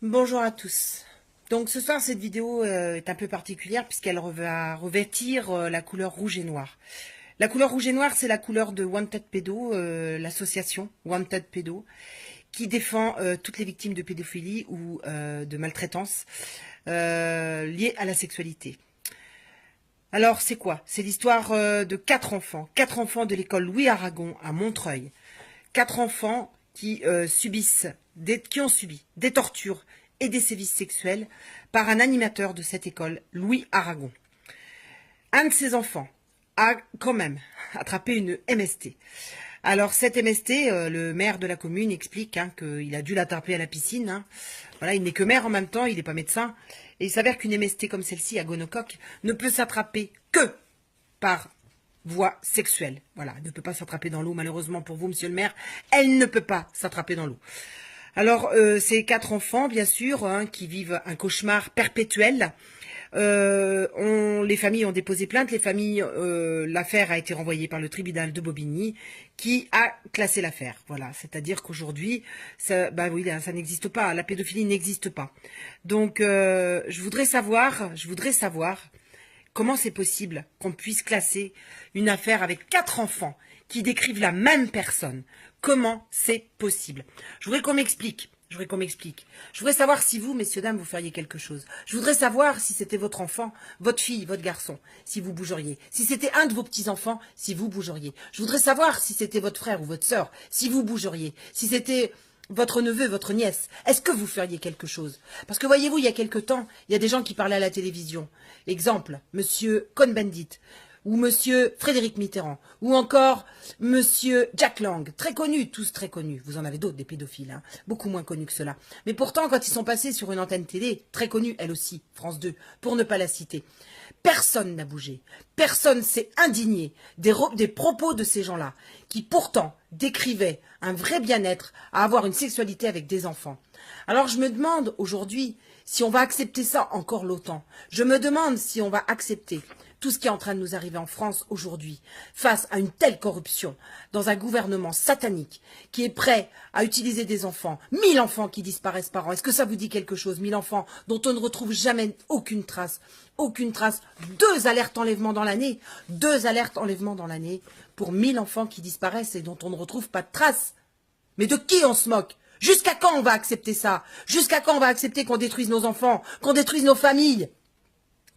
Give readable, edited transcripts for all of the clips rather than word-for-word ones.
Bonjour à tous. Donc ce soir, cette vidéo est un peu particulière puisqu'elle va revêtir la couleur rouge et noir. La couleur rouge et noir, c'est la couleur de Wanted Pedo, l'association Wanted Pedo, qui défend toutes les victimes de pédophilie ou de maltraitance liées à la sexualité. Alors c'est quoi? C'est l'histoire de quatre enfants de l'école Louis Aragon à Montreuil. Quatre enfants qui qui ont subi des tortures et des sévices sexuels par un animateur de cette école, Louis Aragon. Un de ces enfants a quand même attrapé une MST. Alors cette MST, le maire de la commune explique qu'il a dû l'attraper à la piscine. Voilà, il n'est que maire en même temps, il n'est pas médecin. Et il s'avère qu'une MST comme celle-ci, à gonocoque, ne peut s'attraper que par voie sexuelle. Voilà, elle ne peut pas s'attraper dans l'eau, malheureusement pour vous, monsieur le maire. Elle ne peut pas s'attraper dans l'eau. Alors, ces quatre enfants, bien sûr, qui vivent un cauchemar perpétuel. Les familles ont déposé plainte. L'affaire a été renvoyée par le tribunal de Bobigny, qui a classé l'affaire. Voilà, c'est-à-dire qu'aujourd'hui, ça n'existe pas. La pédophilie n'existe pas. Donc, je voudrais savoir comment c'est possible qu'on puisse classer une affaire avec quatre enfants qui décrivent la même personne. Comment c'est possible? Je voudrais qu'on m'explique. Je voudrais savoir si vous, messieurs, dames, vous feriez quelque chose. Je voudrais savoir si c'était votre enfant, votre fille, votre garçon, si vous bougeriez. Si c'était un de vos petits-enfants, si vous bougeriez. Je voudrais savoir si c'était votre frère ou votre sœur, si vous bougeriez. Si c'était votre neveu, votre nièce, est-ce que vous feriez quelque chose? Parce que voyez-vous, il y a quelque temps, il y a des gens qui parlaient à la télévision. Exemple, monsieur Cohn-Bendit, ou monsieur Frédéric Mitterrand, ou encore monsieur Jack Lang, très connus, tous très connus. Vous en avez d'autres, des pédophiles, beaucoup moins connus que ceux-là. Mais pourtant, quand ils sont passés sur une antenne télé, très connue, elle aussi, France 2, pour ne pas la citer, personne n'a bougé. Personne s'est indigné des propos de ces gens-là, qui pourtant décrivaient un vrai bien-être à avoir une sexualité avec des enfants. Alors je me demande aujourd'hui si on va accepter ça encore longtemps. Je me demande si on va accepter tout ce qui est en train de nous arriver en France aujourd'hui, face à une telle corruption, dans un gouvernement satanique qui est prêt à utiliser des enfants, 1000 enfants qui disparaissent par an. Est-ce que ça vous dit quelque chose? 1000 enfants dont on ne retrouve jamais aucune trace. Aucune trace. 2 alertes enlèvement dans l'année. 2 alertes enlèvement dans l'année pour 1000 enfants qui disparaissent et dont on ne retrouve pas de traces. Mais de qui on se moque? Jusqu'à quand on va accepter ça? Jusqu'à quand on va accepter qu'on détruise nos enfants, qu'on détruise nos familles?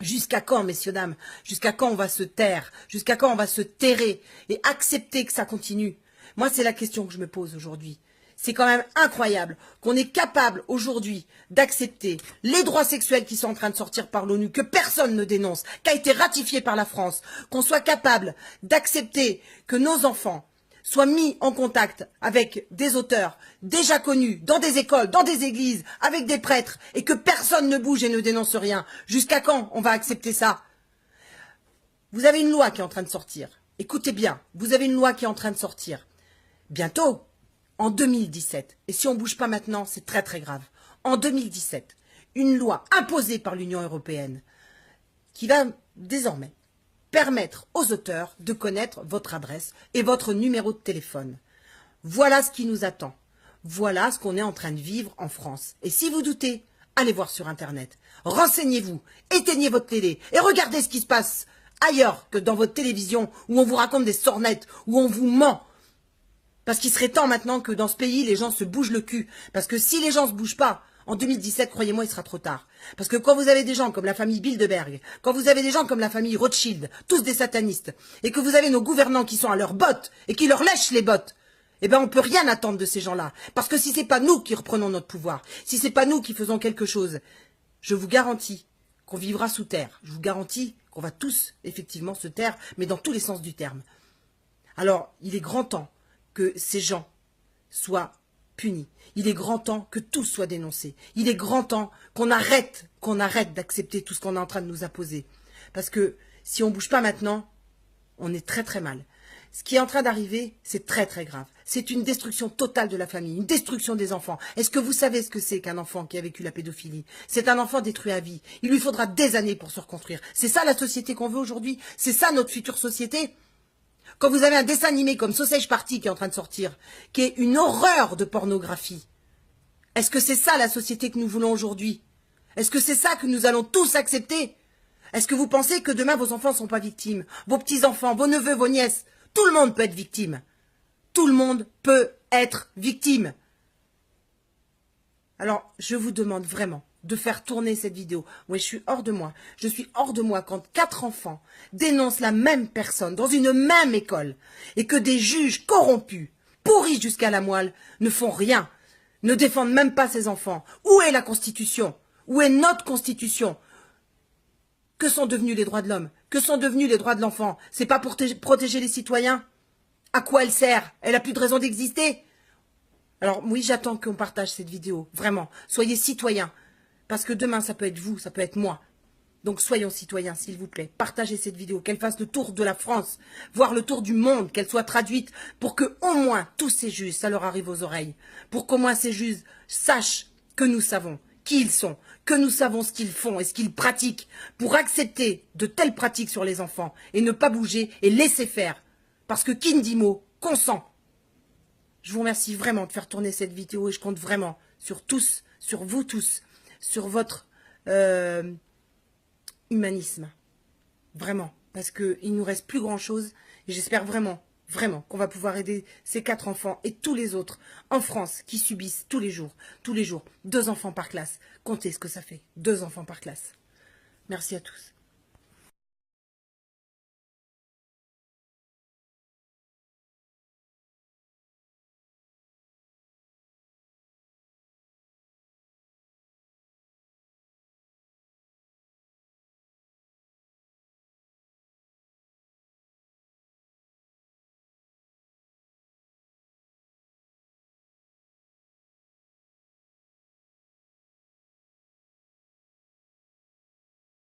Jusqu'à quand, messieurs, dames? Jusqu'à quand on va se taire? Jusqu'à quand on va se terrer et accepter que ça continue? Moi, c'est la question que je me pose aujourd'hui. C'est quand même incroyable qu'on est capable aujourd'hui d'accepter les droits sexuels qui sont en train de sortir par l'ONU, que personne ne dénonce, qui a été ratifié par la France, qu'on soit capable d'accepter que nos enfants soient mis en contact avec des auteurs déjà connus, dans des écoles, dans des églises, avec des prêtres, et que personne ne bouge et ne dénonce rien. Jusqu'à quand on va accepter ça? Vous avez une loi qui est en train de sortir. Écoutez bien, vous avez une loi qui est en train de sortir. Bientôt, en 2017, et si on ne bouge pas maintenant, c'est très très grave. En 2017, une loi imposée par l'Union européenne qui va désormais permettre aux auteurs de connaître votre adresse et votre numéro de téléphone. Voilà ce qui nous attend. Voilà ce qu'on est en train de vivre en France. Et si vous doutez, allez voir sur Internet. Renseignez-vous, éteignez votre télé et regardez ce qui se passe ailleurs que dans votre télévision où on vous raconte des sornettes, où on vous ment. Parce qu'il serait temps maintenant que dans ce pays, les gens se bougent le cul. Parce que si les gens ne se bougent pas, en 2017, croyez-moi, il sera trop tard. Parce que quand vous avez des gens comme la famille Bilderberg, quand vous avez des gens comme la famille Rothschild, tous des satanistes, et que vous avez nos gouvernants qui sont à leurs bottes et qui leur lèchent les bottes, eh ben on peut rien attendre de ces gens-là. Parce que si c'est pas nous qui reprenons notre pouvoir, si c'est pas nous qui faisons quelque chose, je vous garantis qu'on vivra sous terre. Je vous garantis qu'on va tous, effectivement, se taire, mais dans tous les sens du terme. Alors, il est grand temps que ces gens soient punis. Il est grand temps que tout soit dénoncé. Il est grand temps qu'on arrête d'accepter tout ce qu'on est en train de nous imposer. Parce que si on ne bouge pas maintenant, on est très très mal. Ce qui est en train d'arriver, c'est très très grave. C'est une destruction totale de la famille, une destruction des enfants. Est-ce que vous savez ce que c'est qu'un enfant qui a vécu la pédophilie? C'est un enfant détruit à vie. Il lui faudra des années pour se reconstruire. C'est ça la société qu'on veut aujourd'hui? C'est ça notre future société? Quand vous avez un dessin animé comme Sausage Party qui est en train de sortir, qui est une horreur de pornographie, Est-ce que c'est ça la société que nous voulons aujourd'hui? Est-ce que c'est ça que nous allons tous accepter? Est-ce que vous pensez que demain vos enfants ne sont pas victimes? Vos petits-enfants, vos neveux, vos nièces? Tout le monde peut être victime. Tout le monde peut être victime. Alors, je vous demande vraiment de faire tourner cette vidéo. Oui, je suis hors de moi. Je suis hors de moi quand 4 enfants dénoncent la même personne dans une même école et que des juges corrompus, pourris jusqu'à la moelle, ne font rien, ne défendent même pas ces enfants. Où est la Constitution? Où est notre Constitution? Que sont devenus les droits de l'homme? Que sont devenus les droits de l'enfant? C'est pas pour protéger les citoyens? À quoi elle sert? Elle a plus de raison d'exister. Alors oui, j'attends qu'on partage cette vidéo, vraiment. Soyez citoyens, parce que demain, ça peut être vous, ça peut être moi. Donc soyons citoyens, s'il vous plaît. Partagez cette vidéo, qu'elle fasse le tour de la France, voire le tour du monde, qu'elle soit traduite, pour que au moins tous ces juges, ça leur arrive aux oreilles. Pour qu'au moins ces juges sachent que nous savons qui ils sont, que nous savons ce qu'ils font et ce qu'ils pratiquent, pour accepter de telles pratiques sur les enfants, et ne pas bouger et laisser faire. Parce que qui ne dit mot, consent. Je vous remercie vraiment de faire tourner cette vidéo et je compte vraiment sur tous, sur vous tous, sur votre humanisme. Vraiment. Parce qu'il ne nous reste plus grand-chose et j'espère vraiment, vraiment qu'on va pouvoir aider ces 4 enfants et tous les autres en France qui subissent tous les jours, 2 enfants par classe. Comptez ce que ça fait, 2 enfants par classe. Merci à tous.